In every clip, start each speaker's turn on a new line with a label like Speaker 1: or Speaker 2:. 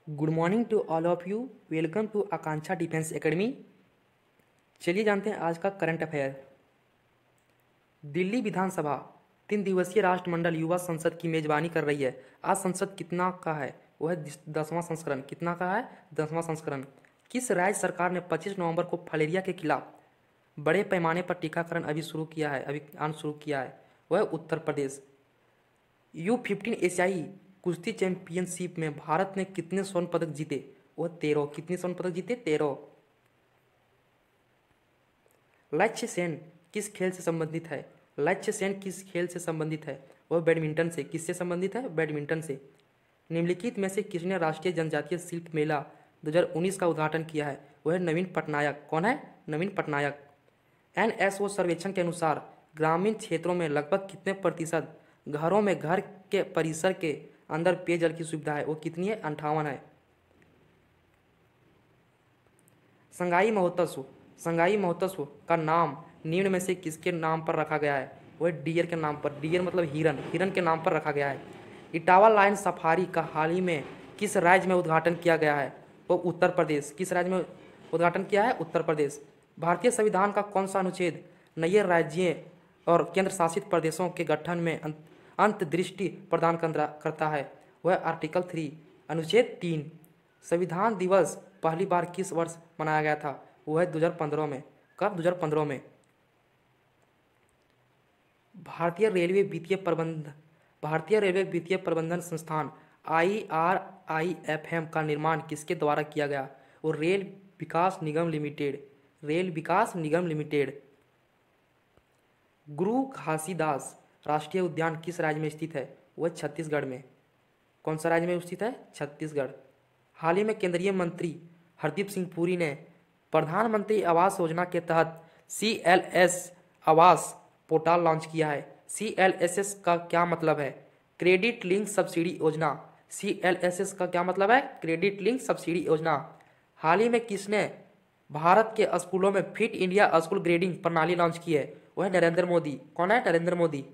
Speaker 1: Good morning to all of you. Welcome to Akanksha defence academy. चलिए जानते हैं आज का करंट अफेयर। दिल्ली विधानसभा 3 दिवसीय राष्ट्रमंडल युवा संसद की मेजबानी कर रही है। आज संसद कितना का है? वह है 10वां संस्करण। कितना का है? 10वां संस्करण। किस राज्य सरकार ने 25 नवंबर को फलेरिया के खिलाफ बड़े पैमाने पर टीकाकरण अभियान शुरू किया है? वह है उत्तर प्रदेश। U15 एशियाई कुश्ती चैंपियनशिप में भारत ने कितने स्वर्ण पदक जीते? वह 13। कितने स्वर्ण पदक जीते? 13। लक्ष्य सेन किस खेल से संबंधित है? लक्ष्य सेन किस खेल से संबंधित है? वह बैडमिंटन से। किससे संबंधित है? बैडमिंटन से। निम्नलिखित में से किसने राष्ट्रीय जनजातीय शिल्प मेला 2019 का उद्घाटन किया है? वह है नवीन पटनायक। कौन है? नवीन पटनायक। NSO सर्वेक्षण के अनुसार ग्रामीण क्षेत्रों में लगभग कितने प्रतिशत घरों में घर के परिसर के अंदर पेयजल की सुविधा है? वो कितनी है? 58 है। संगाई महोत्सव का नाम निम्न में से किसके नाम पर रखा गया है? वह डियर के नाम पर। डियर मतलब हिरन। हिरन के नाम पर रखा गया है। इटावा लायन सफारी का हाल ही में किस राज्य में उद्घाटन किया गया है? वो उत्तर प्रदेश। किस राज्य में उद्घाटन किया है? उत्तर प्रदेश। भारतीय संविधान का कौन सा अनुच्छेद नए राज्यों और केंद्र शासित प्रदेशों के गठन में अंतर्दृष्टि प्रदान करता है? वह आर्टिकल 3 अनुच्छेद 3। संविधान दिवस पहली बार किस वर्ष मनाया गया था? वह है 2015 में। कब? 2015 में। भारतीय रेलवे वित्तीय प्रबंधन संस्थान IRIFM का निर्माण किसके द्वारा किया गया? वो रेल विकास निगम लिमिटेड। रेल विकास निगम लिमिटेड। गुरु घासीदास राष्ट्रीय उद्यान किस राज्य में स्थित है? वह छत्तीसगढ़ में। कौन सा राज्य में स्थित है? छत्तीसगढ़। हाल ही में केंद्रीय मंत्री हरदीप सिंह पुरी ने प्रधानमंत्री आवास योजना के तहत CLS आवास पोर्टल लॉन्च किया है। CLSS का क्या मतलब है? क्रेडिट लिंक सब्सिडी योजना। CLSS का क्या मतलब है? क्रेडिट लिंक सब्सिडी योजना। हाल ही में किसने भारत के स्कूलों में फिट इंडिया स्कूल ग्रेडिंग प्रणाली लॉन्च की है? वह है नरेंद्र मोदी। कौन है? नरेंद्र मोदी।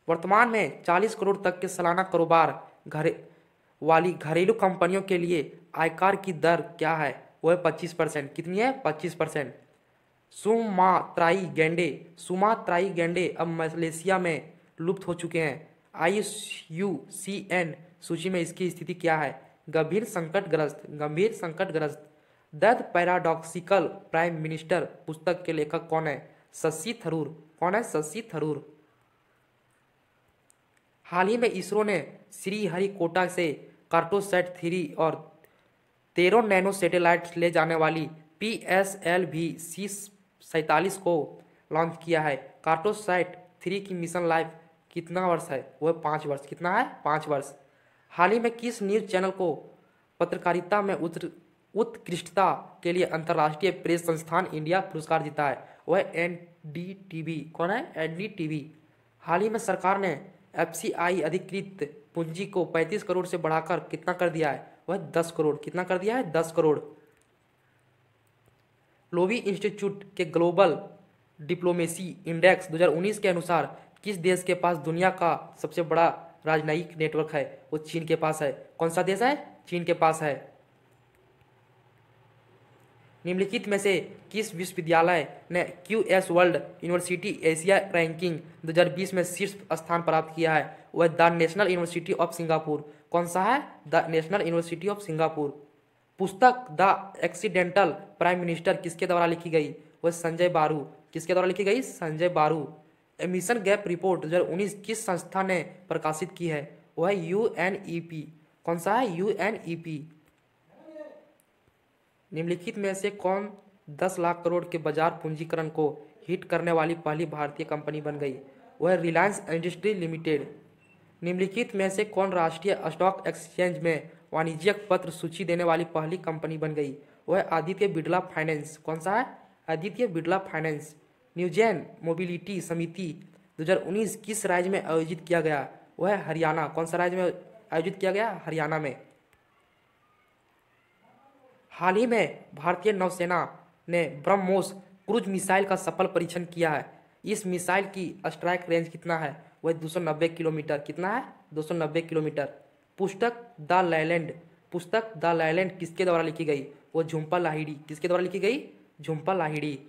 Speaker 1: वर्तमान में 40 करोड़ तक के सालाना कारोबार वाली घरेलू कंपनियों के लिए आयकर की दर क्या है? वह है 25%। कितनी है? 25%। सुमात्राई गैंडे अब मलेशिया में लुप्त हो चुके हैं। IUCN सूची में इसकी स्थिति क्या है? गंभीर संकटग्रस्त। द पैराडॉक्सिकल प्राइम मिनिस्टर पुस्तक के लेखक कौन है? शशि थरूर। कौन है? शशि थरूर। हाल ही में इसरो ने श्रीहरिकोटा से कार्टोसैट 3 और 13 नैनो सैटेलाइट ले जाने वाली PSLV C47 को लॉन्च किया है। कार्टोसैट 3 की मिशन लाइफ कितना वर्ष है? वह 5 वर्ष। कितना है? 5 वर्ष। हाल ही में किस न्यूज चैनल को पत्रकारिता में उत्कृष्टता के लिए अंतर्राष्ट्रीय प्रेस संस्थान इंडिया पुरस्कार जीता है? वह NDTV। कौन है? NDTV। हाल ही में सरकार ने FCI अधिकृत पूंजी को 35 करोड़ से बढ़ाकर कितना कर दिया है? वह 10 करोड़। कितना कर दिया है? 10 करोड़। लोवी इंस्टीट्यूट के ग्लोबल डिप्लोमेसी इंडेक्स 2019 के अनुसार किस देश के पास दुनिया का सबसे बड़ा राजनयिक नेटवर्क है? वो चीन के पास है। कौन सा देश है? चीन के पास है। निम्नलिखित में से किस विश्वविद्यालय ने QS world university Asia ranking 2020 में शीर्ष स्थान प्राप्त किया है? वह the national university of Singapore. कौन सा है? The national university of Singapore. पुस्तक द एक्सीडेंटल प्राइम मिनिस्टर किसके द्वारा लिखी गई? वह संजय बारू। किसके द्वारा लिखी गई? संजय बारू। एमिशन गैप रिपोर्ट 2019 किस संस्था ने प्रकाशित की है? वह UNEP। कौन सा है? UNEP। निम्नलिखित में से कौन 10 लाख करोड़ के बाजार पूंजीकरण को हिट करने वाली पहली भारतीय कंपनी बन गई? वह रिलायंस इंडस्ट्री लिमिटेड। निम्नलिखित में से कौन राष्ट्रीय स्टॉक एक्सचेंज में वाणिज्यिक पत्र सूची देने वाली पहली कंपनी बन गई? वह आदित्य बिड़ला फाइनेंस। कौन सा है? Aditya Birla finance. Newgen mobility समिति 2019 किस राज्य में आयोजित किया गया? वह हरियाणा। कौन सा राज्य में आयोजित किया गया? हरियाणा में। हाल ही में भारतीय नौसेना ने ब्रह्मोस क्रूज मिसाइल का सफल परीक्षण किया है। इस मिसाइल की स्ट्राइक रेंज कितना है? वह 290 किलोमीटर। कितना है? 290 किलोमीटर। पुस्तक द लैलेंड किसके द्वारा लिखी गई? वो झुम्पा लाहिड़ी। किसके द्वारा लिखी गई? झुम्पा लाहिड़ी।